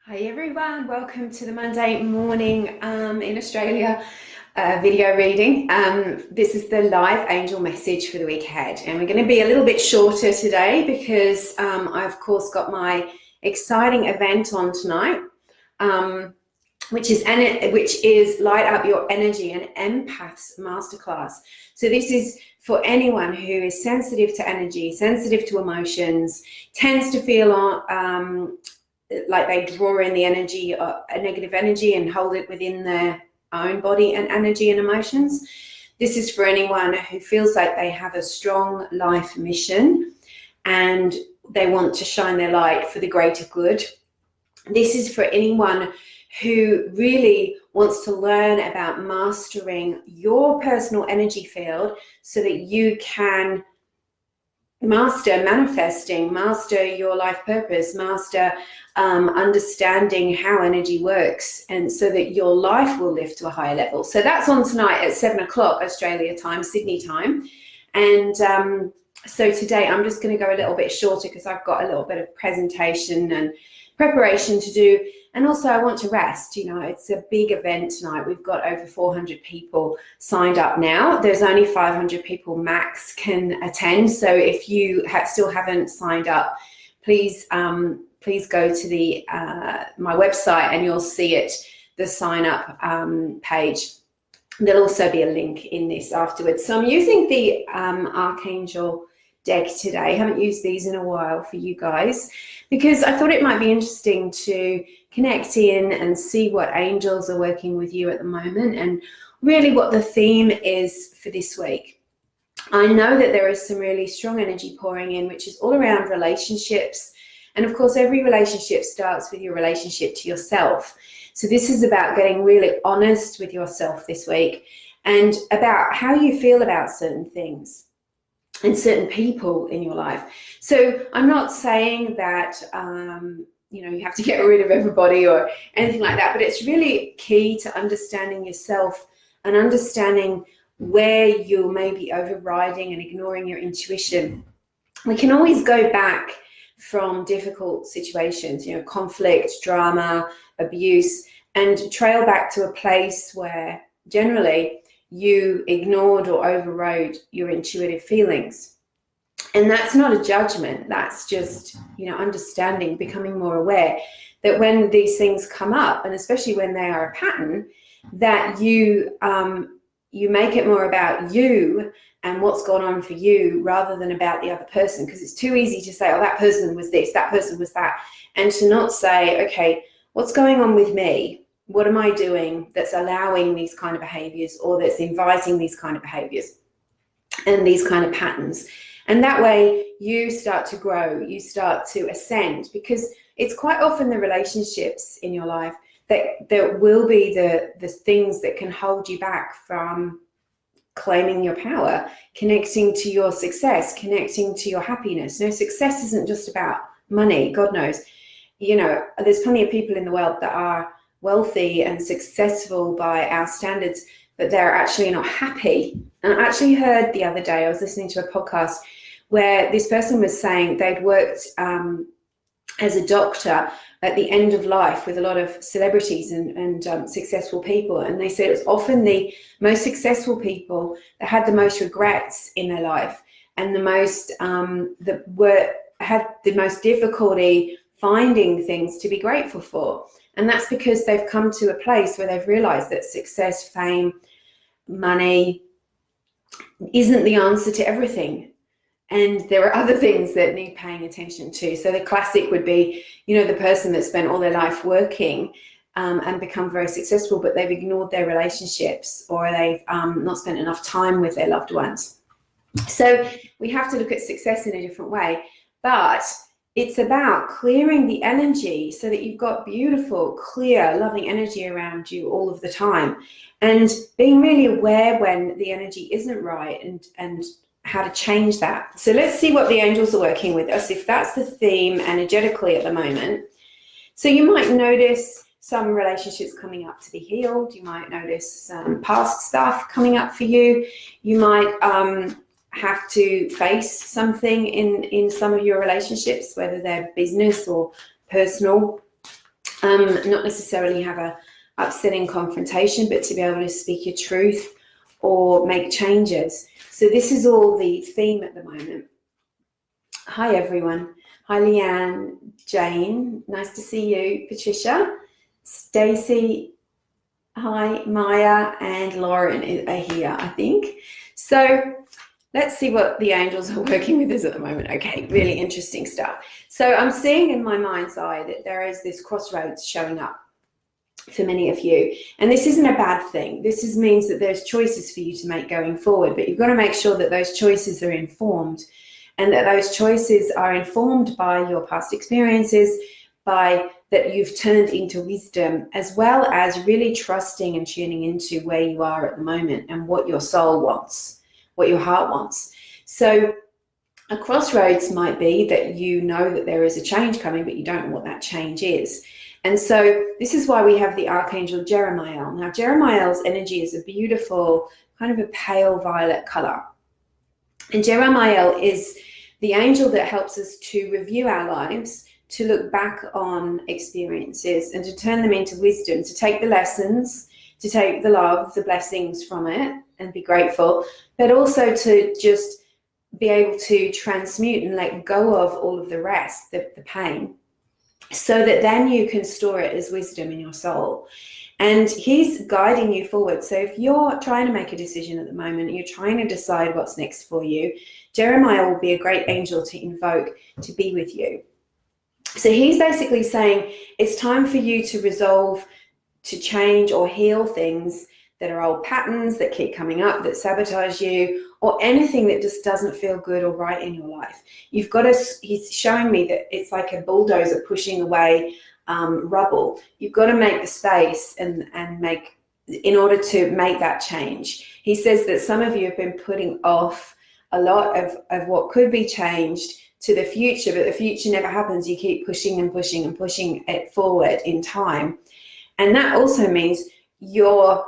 Hi everyone, welcome to the Monday morning in Australia video reading. This is the live angel message for the week ahead, and we're going to be a little bit shorter today because I've of course got my exciting event on tonight, which is Light Up Your Energy, an empaths masterclass. So this is for anyone who is sensitive to energy, sensitive to emotions, tends to feel like they draw in the energy, a negative energy, and hold it within their own body and energy and emotions. This is for anyone who feels like they have a strong life mission and they want to shine their light for the greater good. This is for anyone who really wants to learn about mastering your personal energy field so that you can master manifesting, master your life purpose, master understanding how energy works, and so that your life will lift to a higher level. So that's on tonight at 7 o'clock Australia time, Sydney time. And so today I'm just going to go a little bit shorter because I've got a little bit of presentation and preparation to do. And also I want to rest. You know, it's a big event tonight. We've got over 400 people signed up now. There's only 500 people max can attend. So if you still haven't signed up, please go to the my website and you'll see it, the sign up page. There'll also be a link in this afterwards. So I'm using the archangel deck today. I haven't used these in a while for you guys because I thought it might be interesting to connect in and see what angels are working with you at the moment and really what the theme is for this week. I know that there is some really strong energy pouring in, which is all around relationships. And of course, every relationship starts with your relationship to yourself. So this is about getting really honest with yourself this week and about how you feel about certain things and certain people in your life. So I'm not saying that you have to get rid of everybody or anything like that, but it's really key to understanding yourself and understanding where you may be overriding and ignoring your intuition. We can always go back from difficult situations, conflict, drama, abuse, and trail back to a place where generally you ignored or overrode your intuitive feelings. And that's not a judgment. That's just, understanding, becoming more aware that when these things come up, and especially when they are a pattern, that you make it more about you and what's gone on for you rather than about the other person. Because it's too easy to say, oh, that person was this, that person was that, and to not say, okay, what's going on with me? What am I doing that's allowing these kind of behaviors or that's inviting these kind of behaviors and these kind of patterns? And that way you start to grow, you start to ascend, because it's quite often the relationships in your life that will be the things that can hold you back from claiming your power, connecting to your success, connecting to your happiness. No, success isn't just about money. God knows, there's plenty of people in the world that are wealthy and successful by our standards, but they're actually not happy. And I actually heard the other day, I was listening to a podcast where this person was saying they'd worked as a doctor at the end of life with a lot of celebrities and successful people. And they said it was often the most successful people that had the most regrets in their life and the most had the most difficulty finding things to be grateful for. And that's because they've come to a place where they've realized that success, fame, money isn't the answer to everything. And there are other things that need paying attention to. So the classic would be, the person that spent all their life working and become very successful, but they've ignored their relationships or they've not spent enough time with their loved ones. So we have to look at success in a different way. But it's about clearing the energy so that you've got beautiful, clear, loving energy around you all of the time, and being really aware when the energy isn't right and how to change that. So let's see what the angels are working with us, if that's the theme energetically at the moment. So you might notice some relationships coming up to be healed. You might notice some past stuff coming up for you. You might have to face something in some of your relationships, whether they're business or personal. not necessarily have a upsetting confrontation, but to be able to speak your truth or make changes. So this is all the theme at the moment. Hi, everyone. Hi, Leanne, Jane. Nice to see you. Patricia, Stacey. Hi, Maya and Lauren are here, I think. So let's see what the angels are working with us at the moment. Okay, really interesting stuff. So I'm seeing in my mind's eye that there is this crossroads showing up for many of you. And this isn't a bad thing. This means that there's choices for you to make going forward, but you've got to make sure that those choices are informed, and that those choices are informed by your past experiences, by that you've turned into wisdom, as well as really trusting and tuning into where you are at the moment and what your soul wants, what your heart wants. So a crossroads might be that you know that there is a change coming, but you don't know what that change is. And so this is why we have the archangel Jeremiah. Now, Jeremiah's energy is a beautiful kind of a pale violet color. And Jeremiah is the angel that helps us to review our lives, to look back on experiences and to turn them into wisdom, to take the lessons, to take the love, the blessings from it and be grateful, but also to just be able to transmute and let go of all of the rest, the pain, so that then you can store it as wisdom in your soul. And he's guiding you forward. So if you're trying to make a decision at the moment, you're trying to decide what's next for you, Jeremiah will be a great angel to invoke to be with you. So he's basically saying it's time for you to resolve, to change or heal things that are old patterns that keep coming up, that sabotage you, or anything that just doesn't feel good or right in your life. You've got to, he's showing me that it's like a bulldozer pushing away rubble. You've got to make the space and make, in order to make that change. He says that some of you have been putting off a lot of what could be changed to the future, but the future never happens. You keep pushing and pushing and pushing it forward in time. And that also means your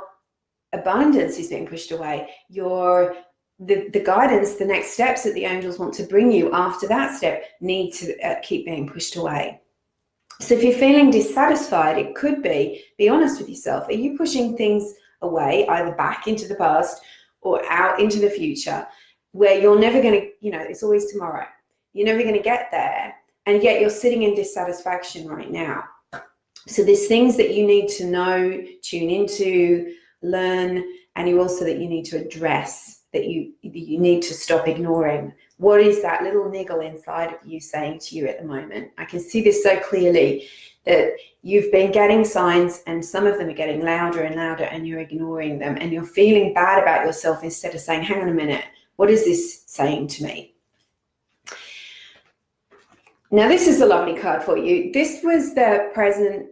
abundance is being pushed away. The guidance, the next steps that the angels want to bring you after that step need to keep being pushed away. So if you're feeling dissatisfied, it could be honest with yourself. Are you pushing things away, either back into the past or out into the future, where you're never going to, it's always tomorrow. You're never going to get there, and yet you're sitting in dissatisfaction right now. So there's things that you need to know, tune into, learn, and you also that you need to address, that you need to stop ignoring. What is that little niggle inside of you saying to you at the moment? I can see this so clearly, that you've been getting signs and some of them are getting louder and louder and you're ignoring them and you're feeling bad about yourself instead of saying, hang on a minute, what is this saying to me? Now, this is a lovely card for you. This was the present,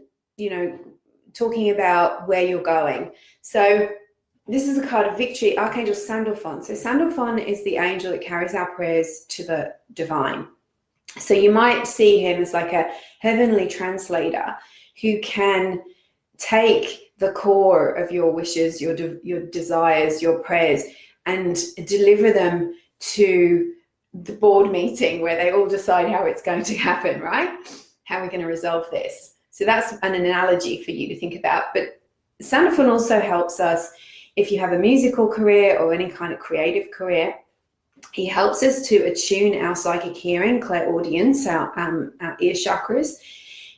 talking about where you're going. So this is a card of victory, Archangel Sandalphon. So Sandalphon is the angel that carries our prayers to the divine. So you might see him as like a heavenly translator who can take the core of your wishes, your desires, your prayers, and deliver them to the board meeting where they all decide how it's going to happen, right? How we're going to resolve this. So that's an analogy for you to think about. But Sandalphon also helps us if you have a musical career or any kind of creative career. He helps us to attune our psychic hearing, clairaudience, our ear chakras.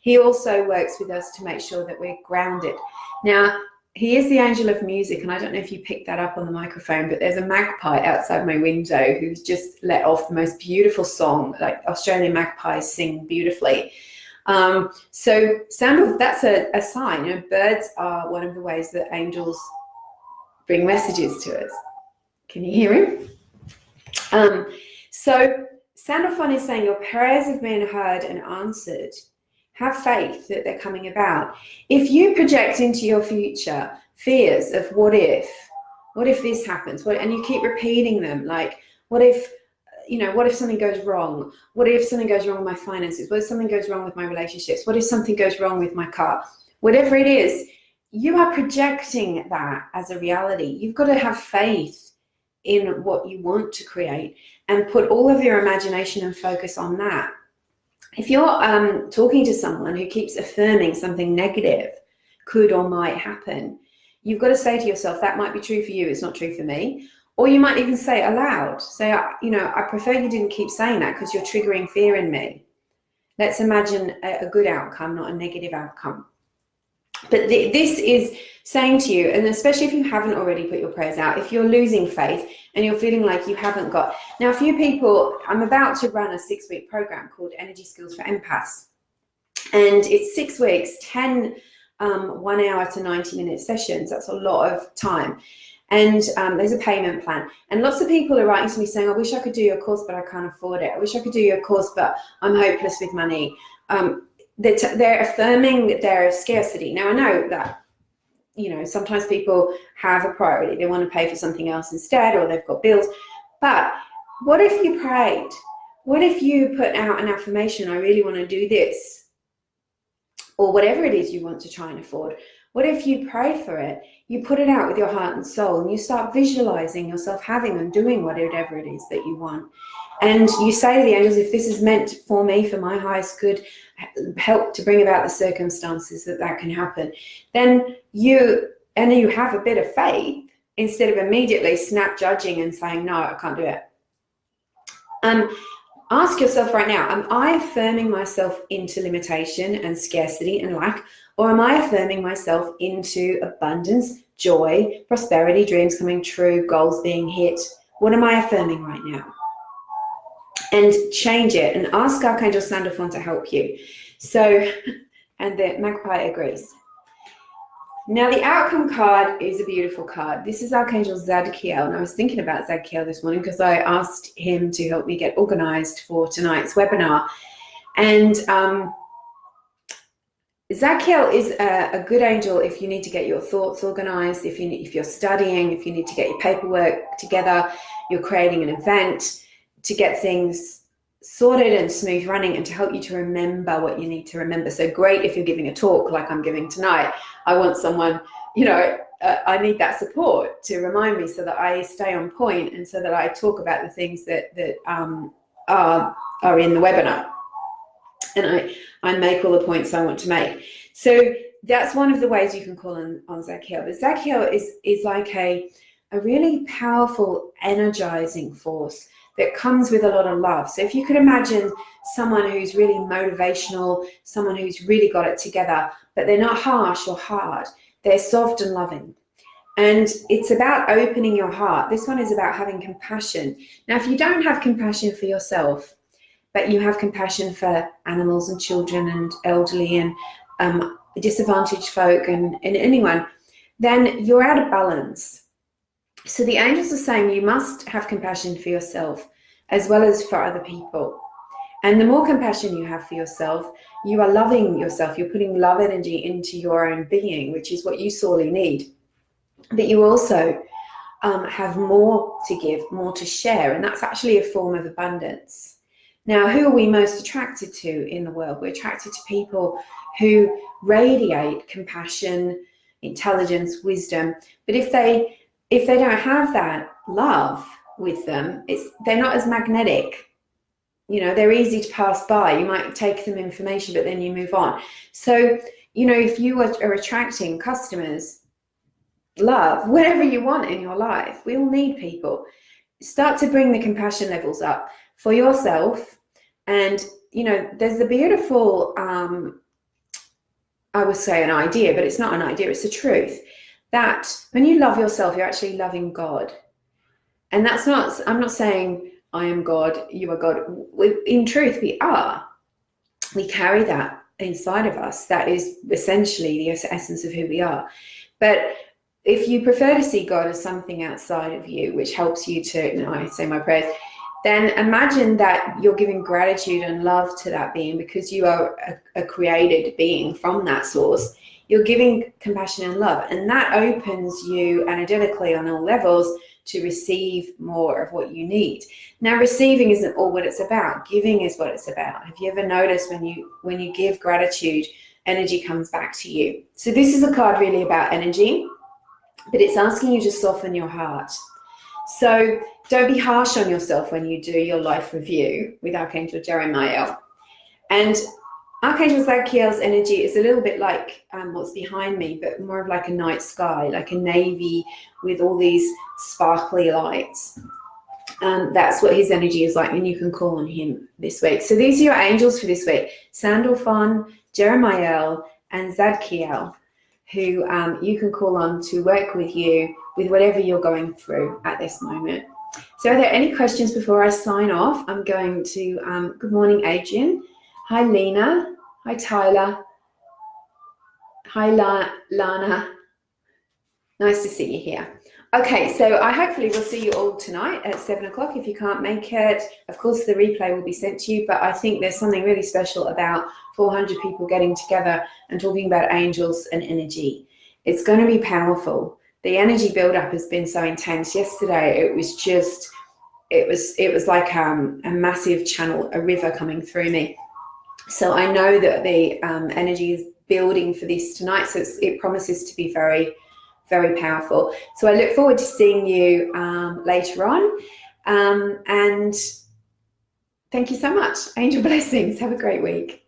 He also works with us to make sure that we're grounded. Now, he is the angel of music, and I don't know if you picked that up on the microphone, but there's a magpie outside my window who's just let off the most beautiful song. Like Australian magpies sing beautifully. So that's a sign. Birds are one of the ways that angels bring messages to us. Can you hear him? So Sandalphon is saying your prayers have been heard and answered. Have faith that they're coming about. If you project into your future fears of what if this happens, and you keep repeating them, like what if something goes wrong? What if something goes wrong with my finances? What if something goes wrong with my relationships? What if something goes wrong with my car? Whatever it is, you are projecting that as a reality. You've got to have faith in what you want to create and put all of your imagination and focus on that. if you're talking to someone who keeps affirming something negative could or might happen, you've got to say to yourself, that might be true for you, it's not true for me. Or you might even say it aloud. Say, I prefer you didn't keep saying that because you're triggering fear in me. Let's imagine a good outcome, not a negative outcome. But this is saying to you, and especially if you haven't already put your prayers out, if you're losing faith and you're feeling like you haven't got. Now, a few people, I'm about to run a 6-week program called Energy Skills for Empaths. And it's 6 weeks, 10 1 hour to 90-minute sessions. That's a lot of time. And there's a payment plan. And lots of people are writing to me saying, I wish I could do your course, but I can't afford it. I wish I could do your course, but I'm hopeless with money. They're affirming their scarcity. Now, I know that, sometimes people have a priority. They want to pay for something else instead, or they've got bills. But what if you prayed? What if you put out an affirmation, I really want to do this? Or whatever it is you want to try and afford. What if you pray for it? You put it out with your heart and soul, and you start visualizing yourself having and doing whatever it is that you want. And you say to the angels, if this is meant for me, for my highest good, help to bring about the circumstances that can happen, then you have a bit of faith instead of immediately snap judging and saying, no, I can't do it. Ask yourself right now, am I affirming myself into limitation and scarcity and lack, or am I affirming myself into abundance, joy, prosperity, dreams coming true, goals being hit? What am I affirming right now? And change it and ask Archangel Sandalphon to help you. So, and the magpie agrees. Now, the outcome card is a beautiful card. This is Archangel Zadkiel, and I was thinking about Zadkiel this morning because I asked him to help me get organized for tonight's webinar. And Zadkiel is a good angel if you need to get your thoughts organized, if you're studying, if you need to get your paperwork together, you're creating an event, to get things sorted and smooth running, and to help you to remember what you need to remember. So great if you're giving a talk like I'm giving tonight. I want someone, I need that support to remind me so that I stay on point and so that I talk about the things that are in the webinar. And I make all the points I want to make. So that's one of the ways you can call on Zadkiel. But Zadkiel is like a really powerful, energizing force that comes with a lot of love. So if you could imagine someone who's really motivational, someone who's really got it together, but they're not harsh or hard, they're soft and loving. And it's about opening your heart. This one is about having compassion. Now, if you don't have compassion for yourself, but you have compassion for animals and children and elderly and disadvantaged folk and anyone, then you're out of balance. So the angels are saying you must have compassion for yourself as well as for other people. And the more compassion you have for yourself, you are loving yourself. You're putting love energy into your own being, which is what you sorely need. But you also have more to give, more to share. And that's actually a form of abundance. Now, who are we most attracted to in the world? We're attracted to people who radiate compassion, intelligence, wisdom. But if they don't have that love with them, they're not as magnetic. They're easy to pass by. You might take them information, but then you move on. So, if you are attracting customers, love, whatever you want in your life, we all need people. Start to bring the compassion levels up for yourself. And, there's the beautiful, I would say an idea, but it's not an idea, it's the truth, that when you love yourself, you're actually loving God. And I'm not saying I am God, you are God. In truth, we are. We carry that inside of us. That is essentially the essence of who we are. But if you prefer to see God as something outside of you, which helps you to, I say my prayers, then imagine that you're giving gratitude and love to that being because you are a created being from that source. You're giving compassion and love, and that opens you energetically on all levels to receive more of what you need. Now, receiving isn't all what it's about. Giving is what it's about. Have you ever noticed when you give gratitude, energy comes back to you? So this is a card really about energy, but it's asking you to soften your heart. So don't be harsh on yourself when you do your life review with Archangel Jeremiah. And Archangel Zadkiel's energy is a little bit like what's behind me, but more of like a night sky, like a navy with all these sparkly lights. That's what his energy is like, and you can call on him this week. So these are your angels for this week: Sandalphon, Jeremiel, and Zadkiel, who you can call on to work with you with whatever you're going through at this moment. So are there any questions before I sign off? I'm going to, good morning, Adrian. Hi, Lena. Hi, Tyler. Hi, Lana. Nice to see you here. Okay, so I hopefully will see you all tonight at 7 o'clock. If you can't make it, of course, the replay will be sent to you, but I think there's something really special about 400 people getting together and talking about angels and energy. It's going to be powerful. The energy buildup has been so intense. Yesterday, it was just, it was like a massive channel, a river coming through me. So I know that the energy is building for this tonight, so it promises to be very, very powerful. So I look forward to seeing you later on, and thank you so much. Angel blessings. Have a great week.